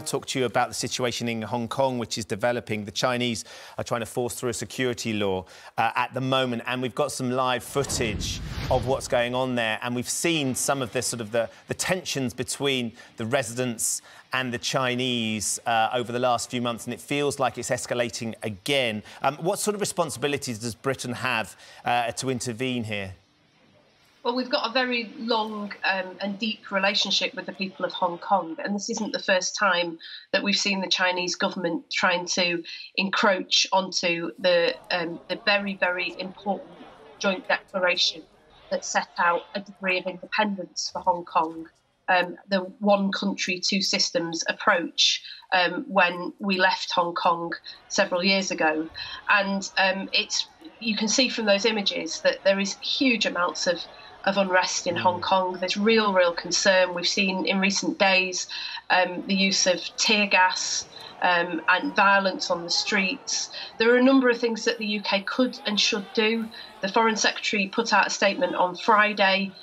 to talk to you about the situation in Hong Kong, which is developing. The Chinese are trying to force through a security law at the moment, and we've got some live footage of what's going on there, and we've seen some of the the tensions between the residents and the Chinese over the last few months, and it feels like it's escalating again. What sort of responsibilities does Britain have to intervene here? Well, we've got a very long and deep relationship with the people of Hong Kong, and this isn't the first time that we've seen the Chinese government trying to encroach onto the very, very important joint declaration that set out a degree of independence for Hong Kong, the one country, two systems approach when we left Hong Kong several years ago. And you can see from those images that there is huge amounts of unrest in Hong Kong. There's real concern. We've seen in recent days the use of tear gas and violence on the streets. There are a number of things that the UK could and should do. The Foreign Secretary put out a statement on Friday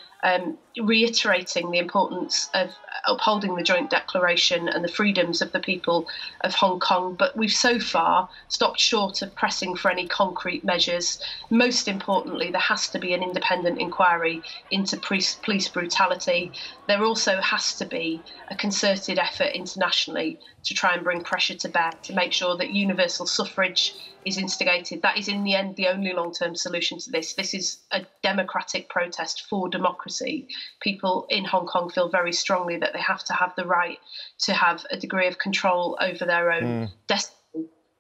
reiterating the importance of upholding the joint declaration and the freedoms of the people of Hong Kong, but we've so far stopped short of pressing for any concrete measures. Most importantly, there has to be an independent inquiry into police brutality. There also has to be a concerted effort internationally to try and bring pressure to bear to make sure that universal suffrage is instigated. That is, in the end, the only long-term solution to this. This is a democratic protest for democracy. People in Hong Kong feel very strongly that they have to have the right to have a degree of control over their own destiny.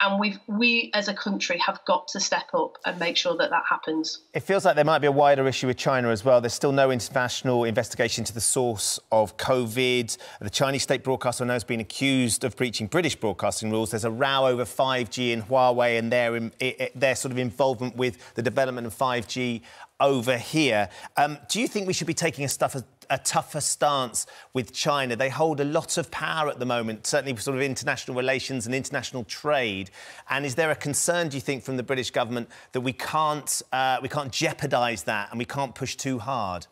And we as a country have got to step up and make sure that that happens. It feels like there might be a wider issue with China as well. There's still no international investigation into the source of COVID. The Chinese state broadcaster I know has been accused of breaching British broadcasting rules. There's a row over 5G in Huawei and their sort of involvement with the development of 5G over here. Do you think we should be taking a tougher stance with China? They hold a lot of power at the moment, certainly sort of international relations and international trade. And is there a concern, do you think, from the British government that we can't jeopardise that and we can't push too hard?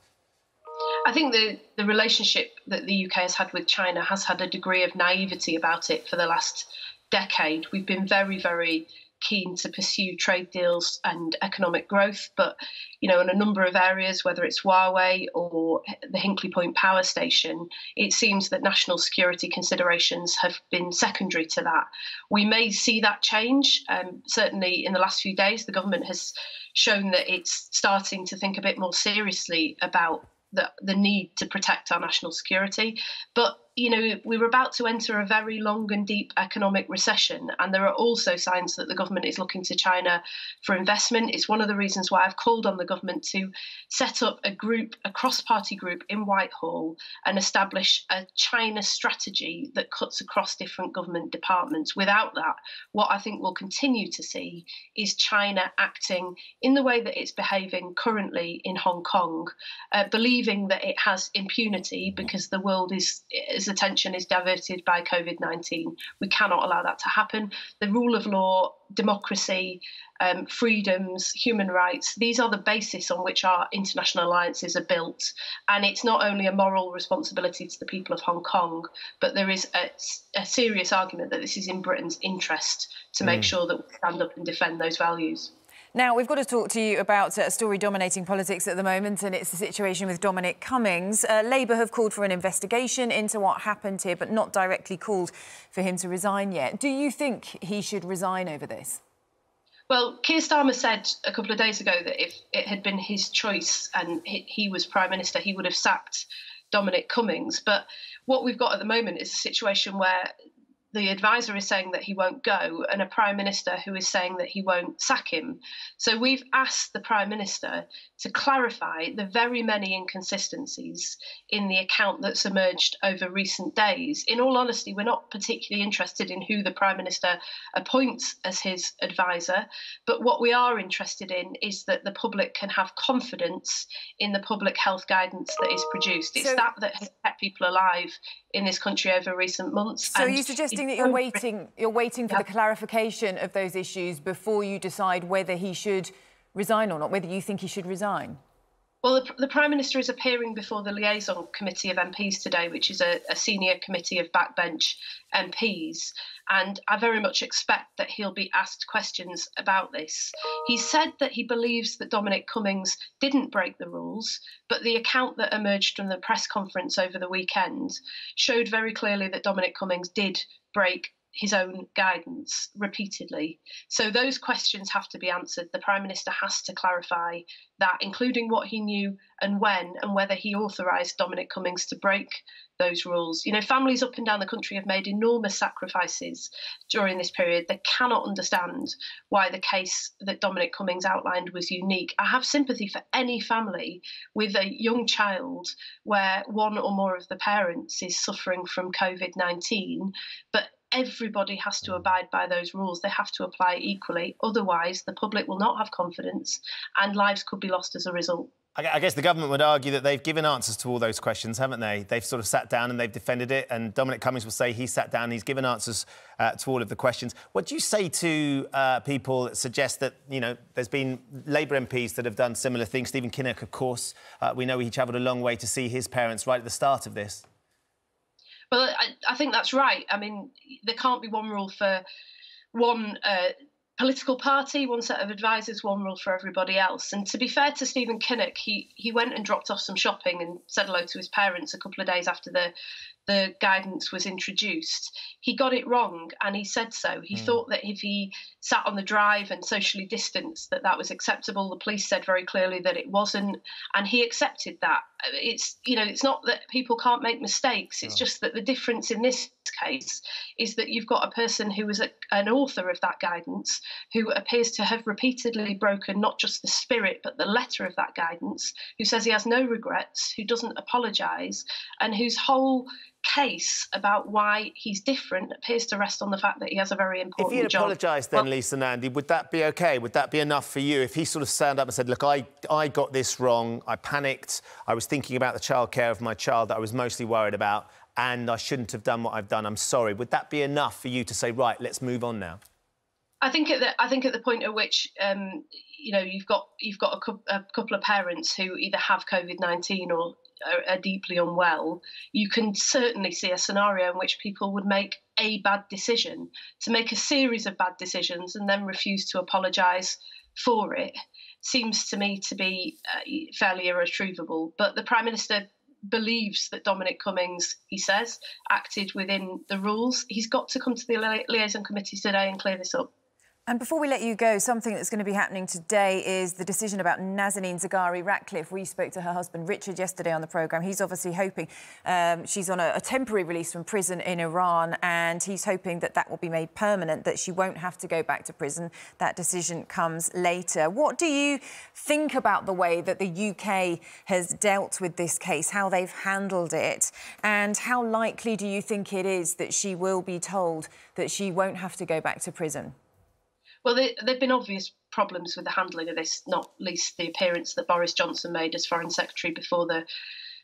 I think the relationship that the UK has had with China has had a degree of naivety about it for the last decade. We've been very, very keen to pursue trade deals and economic growth, but in a number of areas, whether it's Huawei or the Hinkley Point power station, it seems that national security considerations have been secondary to that. We may see that change. Certainly in the last few days, the government has shown that it's starting to think a bit more seriously about the need to protect our national security. But we were about to enter a very long and deep economic recession, and there are also signs that the government is looking to China for investment. It's one of the reasons why I've called on the government to set up a cross-party group in Whitehall and establish a China strategy that cuts across different government departments. Without that, what I think we'll continue to see is China acting in the way that it's behaving currently in Hong Kong, believing that it has impunity because the world its attention is diverted by COVID-19. We cannot allow that to happen. The rule of law, democracy, freedoms, human rights, these are the basis on which our international alliances are built. And it's not only a moral responsibility to the people of Hong Kong, but there is a serious argument that this is in Britain's interest to make sure that we stand up and defend those values. Now, we've got to talk to you about a story dominating politics at the moment, and it's the situation with Dominic Cummings. Labour have called for an investigation into what happened here, but not directly called for him to resign yet. Do you think he should resign over this? Well, Keir Starmer said a couple of days ago that if it had been his choice and he was Prime Minister, he would have sacked Dominic Cummings. But what we've got at the moment is a situation where the advisor is saying that he won't go and a Prime Minister who is saying that he won't sack him. So we've asked the Prime Minister to clarify the very many inconsistencies in the account that's emerged over recent days. In all honesty, we're not particularly interested in who the Prime Minister appoints as his advisor, but what we are interested in is that the public can have confidence in the public health guidance that is produced. It's that has kept people alive in this country over recent months. So are you suggesting that you're waiting for the clarification of those issues before you decide whether he should resign or not, whether you think he should resign? Well, the Prime Minister is appearing before the Liaison Committee of MPs today, which is a senior committee of backbench MPs. And I very much expect that he'll be asked questions about this. He said that he believes that Dominic Cummings didn't break the rules, but the account that emerged from the press conference over the weekend showed very clearly that Dominic Cummings did break his own guidance repeatedly. So those questions have to be answered. The Prime Minister has to clarify that, including what he knew and when, and whether he authorised Dominic Cummings to break those rules. You know, families up and down the country have made enormous sacrifices during this period. They cannot understand why the case that Dominic Cummings outlined was unique. I have sympathy for any family with a young child where one or more of the parents is suffering from COVID-19, but everybody has to abide by those rules. They have to apply equally. Otherwise, the public will not have confidence and lives could be lost as a result. I guess the government would argue that they've given answers to all those questions, haven't they? They've sort of sat down and they've defended it. And Dominic Cummings will say he sat down and he's given answers to all of the questions. What do you say to people that suggest that, you know, there's been Labour MPs that have done similar things? Stephen Kinnock, of course. We know he travelled a long way to see his parents right at the start of this. Well, I think that's right. I mean, there can't be one rule for one political party, one set of advisors, one rule for everybody else. And to be fair to Stephen Kinnock, he went and dropped off some shopping and said hello to his parents a couple of days after the guidance was introduced. He got it wrong, and he said so. He thought that if he sat on the drive and socially distanced, that was acceptable. The police said very clearly that it wasn't, and he accepted that. It's, you know, it's not that people can't make mistakes. It's just that the difference in this case is that you've got a person who was an author of that guidance, who appears to have repeatedly broken not just the spirit but the letter of that guidance, who says he has no regrets, who doesn't apologise, and whose whole case about why he's different appears to rest on the fact that he has a very important job. If he had apologised then, Lisa Nandy, would that be OK? Would that be enough for you? If he sort of stand up and said, look, I got this wrong, I panicked, I was thinking about the childcare of my child that I was mostly worried about, and I shouldn't have done what I've done, I'm sorry. Would that be enough for you to say, right, let's move on now? I think at the point at which you know, you've got a couple of parents who either have COVID-19 or are deeply unwell, you can certainly see a scenario in which people would make a bad decision. To make a series of bad decisions and then refuse to apologise for it seems to me to be fairly irretrievable. But the Prime Minister believes that Dominic Cummings, he says, acted within the rules. He's got to come to the liaison committee today and clear this up. And before we let you go, something that's going to be happening today is the decision about NAZANIN Zaghari-Ratcliffe. We spoke to her husband, Richard, yesterday on the programme. He's obviously hoping she's on a temporary release from prison in Iran, and he's hoping that that will be made permanent, that she won't have to go back to prison. That decision comes later. What do you think about the way that the UK has dealt with this case, how they've handled it, and how likely do you think it is that she will be told that she won't have to go back to prison? Well, there have been obvious problems with the handling of this, not least the appearance that Boris Johnson made as Foreign Secretary before the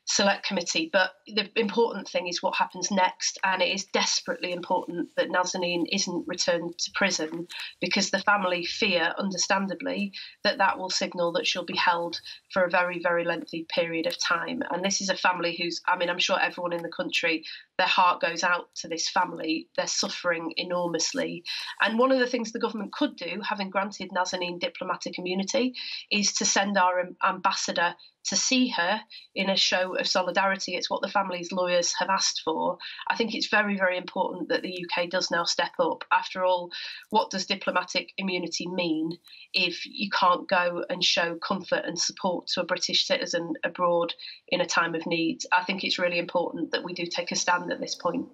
Select Committee. But the important thing is what happens next, and it is desperately important that NAZANIN isn't returned to prison, because the family fear, understandably, that that will signal that she'll be held for a very, very lengthy period of time. And this is a family who's, I mean, I'm sure everyone in the country, their heart goes out to this family. They're suffering enormously. And one of the things the government could do, having granted NAZANIN diplomatic immunity, is to send our ambassador to see her in a show of solidarity. It's what the family's lawyers have asked for. I think it's very, very important that the UK does now step up. After all, what does diplomatic immunity mean if you can't go and show comfort and support to a British citizen abroad in a time of need? I think it's really important that we do take a stand at this point.